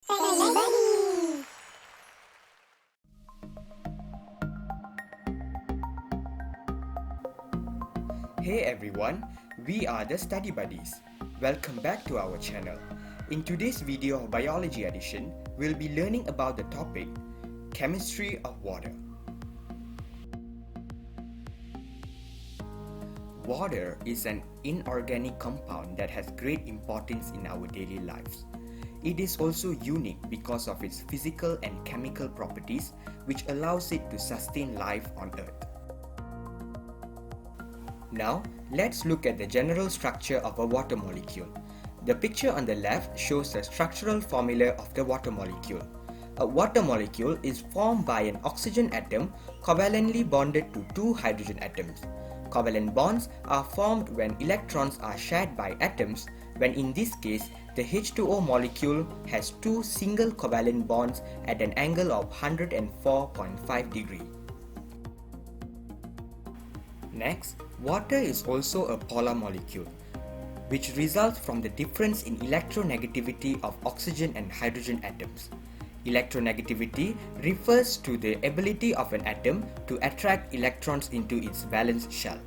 Ready. Hey everyone, we are the Study Buddies. Welcome back to our channel. In today's video of Biology edition, we'll be learning about the topic Chemistry of Water. Water is an inorganic compound that has great importance in our daily lives. It is also unique because of its physical and chemical properties, which allows it to sustain life on Earth. Now, let's look at the general structure of a water molecule. The picture on the left shows the structural formula of the water molecule. A water molecule is formed by an oxygen atom covalently bonded to two hydrogen atoms. Covalent bonds are formed when electrons are shared by atoms, when in this case, the H2O molecule has two single covalent bonds at an angle of 104.5 degrees. Next, water is also a polar molecule, which results from the difference in electronegativity of oxygen and hydrogen atoms. Electronegativity refers to the ability of an atom to attract electrons into its valence shell.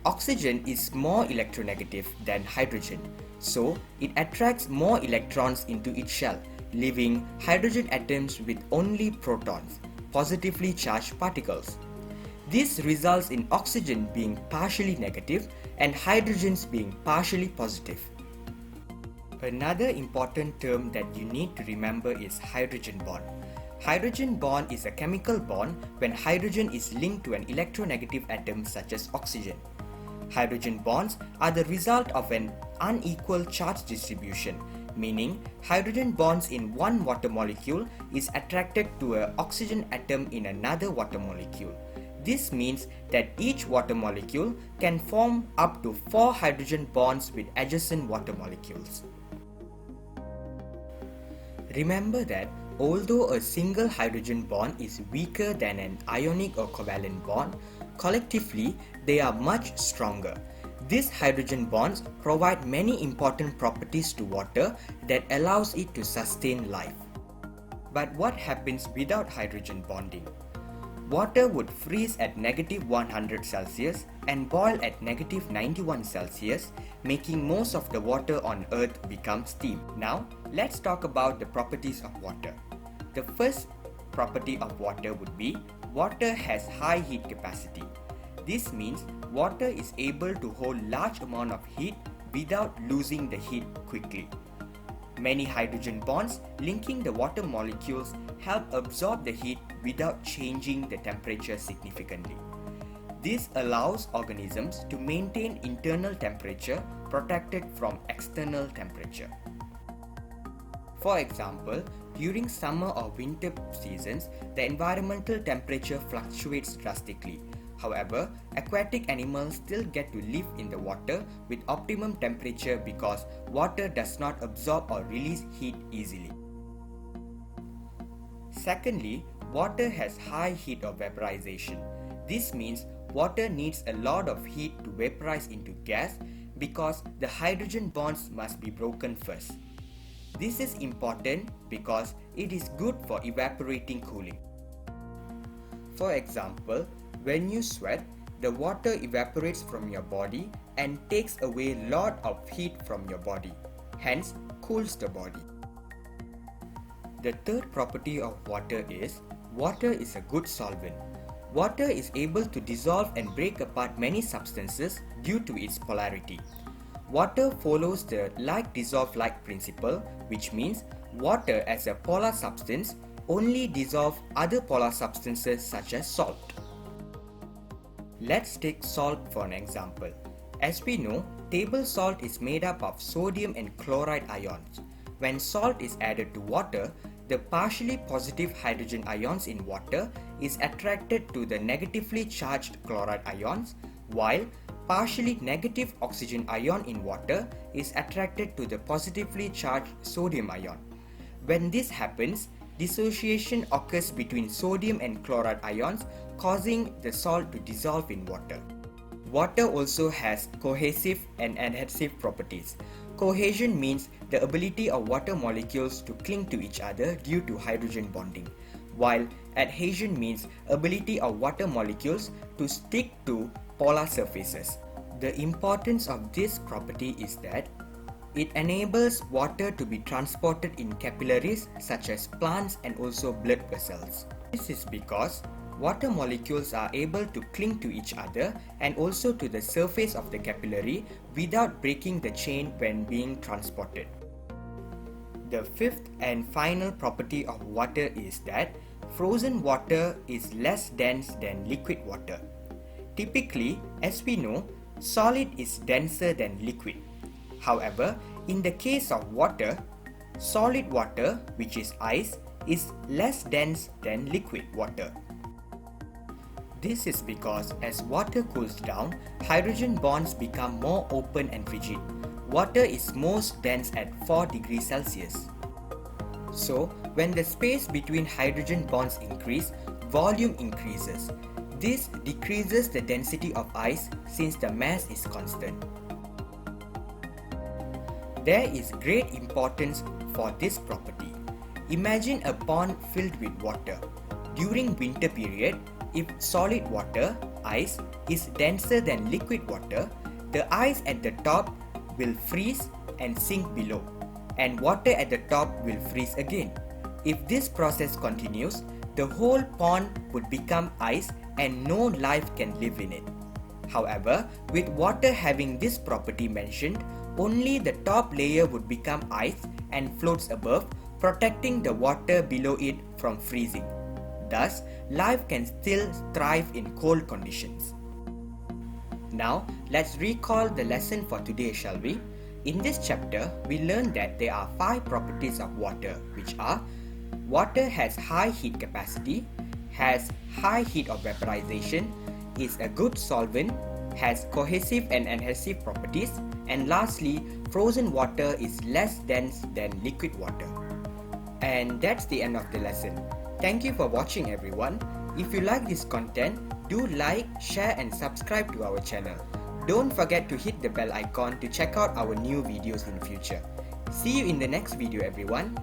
Oxygen is more electronegative than hydrogen, so it attracts more electrons into its shell, leaving hydrogen atoms with only protons, positively charged particles. This results in oxygen being partially negative and hydrogens being partially positive. Another important term that you need to remember is hydrogen bond. Hydrogen bond is a chemical bond when hydrogen is linked to an electronegative atom such as oxygen. Hydrogen bonds are the result of an unequal charge distribution, meaning hydrogen bonds in one water molecule is attracted to an oxygen atom in another water molecule. This means that each water molecule can form up to 4 hydrogen bonds with adjacent water molecules. Remember that although a single hydrogen bond is weaker than an ionic or covalent bond, collectively they are much stronger. These hydrogen bonds provide many important properties to water that allows it to sustain life. But what happens without hydrogen bonding? Water would freeze at -100 Celsius and boil at -91 Celsius, making most of the water on Earth become steam. Now, let's talk about the properties of water. The first property of water would be water has high heat capacity. This means water is able to hold large amount of heat without losing the heat quickly. Many hydrogen bonds linking the water molecules help absorb the heat without changing the temperature significantly. This allows organisms to maintain internal temperature protected from external temperature. For example, during summer or winter seasons, the environmental temperature fluctuates drastically. However, aquatic animals still get to live in the water with optimum temperature because water does not absorb or release heat easily. Secondly, water has high heat of vaporization. This means water needs a lot of heat to vaporize into gas because the hydrogen bonds must be broken first. This is important because it is good for evaporating cooling. For example, when you sweat, the water evaporates from your body and takes away a lot of heat from your body, hence cools the body. The third property of water is water is a good solvent. Water is able to dissolve and break apart many substances due to its polarity. Water follows the like-dissolve-like principle, which means water as a polar substance only dissolves other polar substances such as salt. Let's take salt for an example. As we know, table salt is made up of sodium and chloride ions. When salt is added to water, the partially positive hydrogen ions in water is attracted to the negatively charged chloride ions, while partially negative oxygen ion in water is attracted to the positively charged sodium ion. When this happens, dissociation occurs between sodium and chloride ions, causing the salt to dissolve in water. Water also has cohesive and adhesive properties. Cohesion means the ability of water molecules to cling to each other due to hydrogen bonding, while adhesion means ability of water molecules to stick to polar surfaces. The importance of this property is that it enables water to be transported in capillaries such as plants and also blood vessels. This is because water molecules are able to cling to each other and also to the surface of the capillary without breaking the chain when being transported. The fifth and final property of water is that frozen water is less dense than liquid water. Typically, as we know, solid is denser than liquid. However, in the case of water, solid water, which is ice, is less dense than liquid water. This is because as water cools down, hydrogen bonds become more open and rigid. Water is most dense at 4 degrees Celsius. So, when the space between hydrogen bonds increase, volume increases. This decreases the density of ice since the mass is constant. There is great importance for this property. Imagine a pond filled with water. During winter period, if solid water, ice, is denser than liquid water, the ice at the top will freeze and sink below, and water at the top will freeze again. If this process continues, the whole pond would become ice and no life can live in it. However, with water having this property mentioned, only the top layer would become ice and floats above, protecting the water below it from freezing. Thus, life can still thrive in cold conditions. Now, let's recall the lesson for today, shall we? In this chapter, we learned that there are 5 properties of water, which are: water has high heat capacity, has high heat of vaporization, is a good solvent, has cohesive and adhesive properties, and lastly, frozen water is less dense than liquid water. And that's the end of the lesson. Thank you for watching, everyone. If you like this content, do like, share and subscribe to our channel. Don't forget to hit the bell icon to check out our new videos in the future. See you in the next video, everyone.